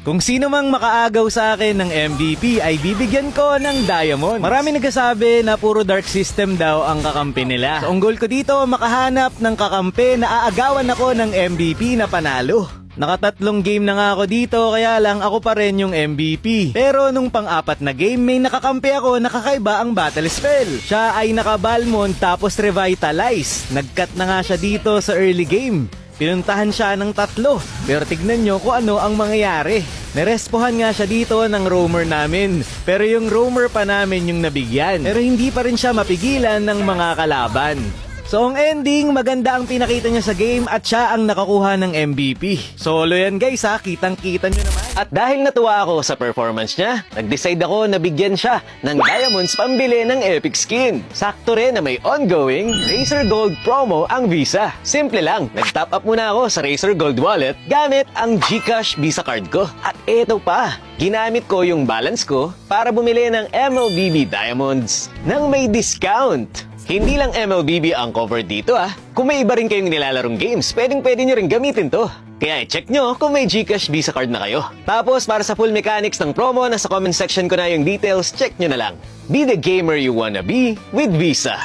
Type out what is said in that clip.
Kung sino mang makaagaw sa akin ng MVP ay bibigyan ko ng diamond. Marami nagsasabi na puro dark system daw ang kakampi nila. So, ang goal ko dito, makahanap ng kakampi na aagawan ako ng MVP na panalo. Nakatatlong game na nga ako dito, kaya lang ako pa rin yung MVP. Pero nung pang-apat na game, may nakakampi ako na kakaiba ang battle spell. Siya ay naka-Balmond tapos revitalize. Nag-cut na nga siya dito sa early game. Pinuntahan siya ng 3, pero tignan nyo kung ano ang mangyayari. Nerespohan nga siya dito ng roamer namin, pero yung roamer pa namin yung nabigyan. Pero hindi pa rin siya mapigilan ng mga kalaban. So ang ending, maganda ang pinakita niya sa game at siya ang nakakuha ng MVP. Solo yan guys ha, kitang-kita nyo naman. At dahil natuwa ako sa performance niya, nag-decide ako na bigyan siya ng diamonds pambili ng epic skin. Sakto rin na may ongoing Razer Gold promo ang Visa. Simple lang, nag-top up muna ako sa Razer Gold wallet gamit ang GCash Visa card ko. At eto pa, ginamit ko yung balance ko para bumili ng MLBB Diamonds nang may discount. Hindi lang MLBB ang cover dito Kung may iba rin kayong nilalarong games, pwedeng-pwede nyo rin gamitin to. Kaya i-check nyo kung may GCash Visa card na kayo. Tapos para sa full mechanics ng promo, nasa comment section ko na yung details, check nyo na lang. Be the gamer you wanna be with Visa.